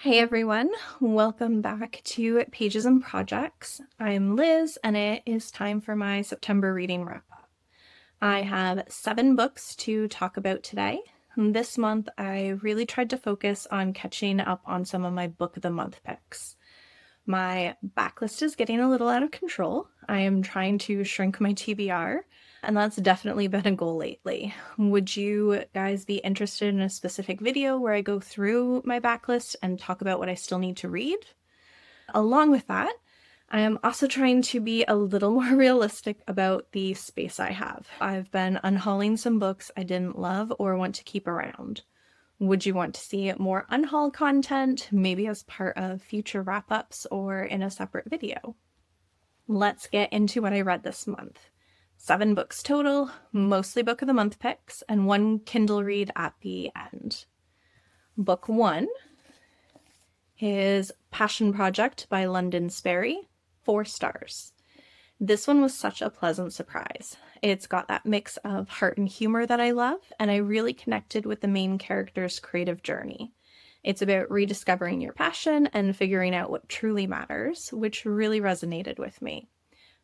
Hey everyone, welcome back to Pages and Projects. I'm Liz, and it is time for my September reading wrap up. I have 7 books to talk about today. This month, I really tried to focus on catching up on some of my Book of the Month picks. My backlist is getting a little out of control. I am trying to shrink my TBR, and that's definitely been a goal lately. Would you guys be interested in a specific video where I go through my backlist and talk about what I still need to read? Along with that, I am also trying to be a little more realistic about the space I have. I've been unhauling some books I didn't love or want to keep around. Would you want to see more unhaul content, maybe as part of future wrap-ups or in a separate video? Let's get into what I read this month. 7 books total, mostly Book of the Month picks, and 1 Kindle read at the end. Book 1 is Passion Project by London Sperry, 4 stars. This one was such a pleasant surprise. It's got that mix of heart and humor that I love, and I really connected with the main character's creative journey. It's about rediscovering your passion and figuring out what truly matters, which really resonated with me.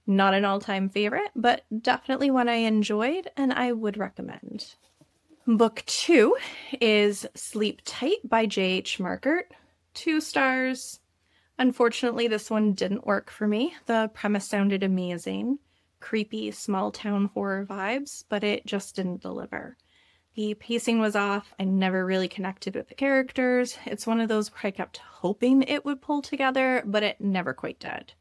Not an all-time favorite, but definitely one I enjoyed and I would recommend. Book 2 is Sleep Tight by J.H. Markert, 2 stars. Unfortunately, this one didn't work for me. The premise sounded amazing. Creepy small town horror vibes, but it just didn't deliver. The pacing was off. I never really connected with the characters. It's one of those where I kept hoping it would pull together, but it never quite did.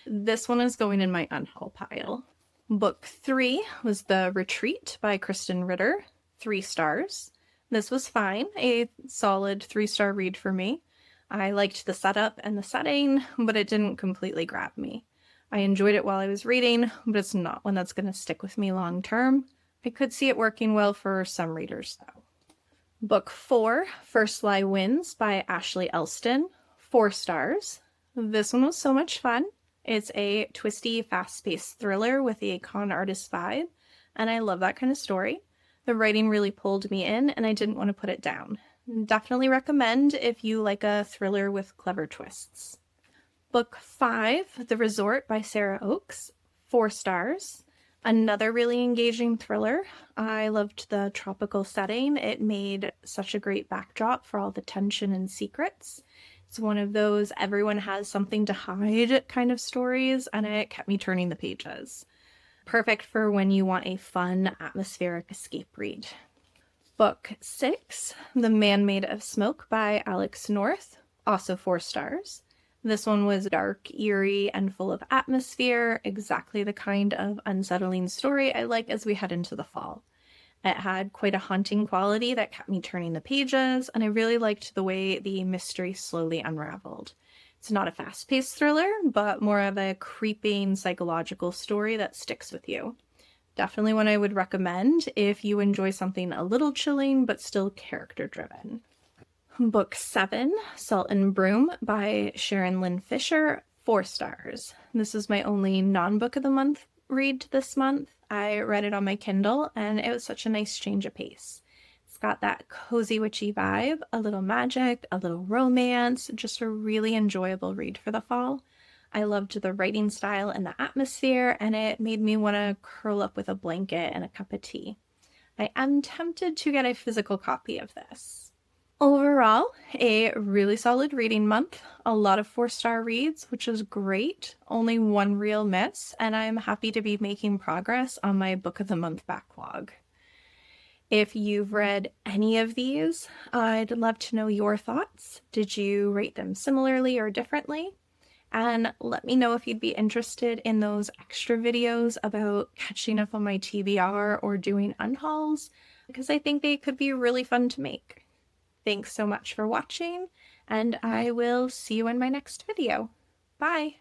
This one is going in my unhaul pile. Book 3 was The Retreat by Kristen Ritter, 3 stars. This was fine, a solid 3-star read for me. I liked the setup and the setting, but it didn't completely grab me. I enjoyed it while I was reading, but it's not one that's going to stick with me long term. I could see it working well for some readers, though. Book 4, First Lie Wins by Ashley Elston, 4 stars. This one was so much fun. It's a twisty, fast-paced thriller with a con artist vibe, and I love that kind of story. The writing really pulled me in, and I didn't want to put it down. Definitely recommend if you like a thriller with clever twists. Book 5, The Resort by Sarah Oakes, 4 stars. Another really engaging thriller. I loved the tropical setting. It made such a great backdrop for all the tension and secrets. It's one of those everyone has something to hide kind of stories, and it kept me turning the pages. Perfect for when you want a fun, atmospheric escape read. Book 6, The Man Made of Smoke by Alex North, also 4 stars. This one was dark, eerie, and full of atmosphere, exactly the kind of unsettling story I like as we head into the fall. It had quite a haunting quality that kept me turning the pages, and I really liked the way the mystery slowly unraveled. It's not a fast-paced thriller, but more of a creeping psychological story that sticks with you. Definitely one I would recommend if you enjoy something a little chilling but still character-driven. Book 7, Salt and Broom by Sharon Lynn Fisher, 4 stars. This is my only non-book of the month read this month. I read it on my Kindle, and it was such a nice change of pace. It's got that cozy witchy vibe, a little magic, a little romance, just a really enjoyable read for the fall. I loved the writing style and the atmosphere, and it made me want to curl up with a blanket and a cup of tea. I am tempted to get a physical copy of this. Overall, a really solid reading month, a lot of 4-star reads, which is great, only 1 real miss, and I'm happy to be making progress on my Book of the Month backlog. If you've read any of these, I'd love to know your thoughts. Did you rate them similarly or differently? And let me know if you'd be interested in those extra videos about catching up on my TBR or doing unhauls, because I think they could be really fun to make. Thanks so much for watching, and I will see you in my next video. Bye!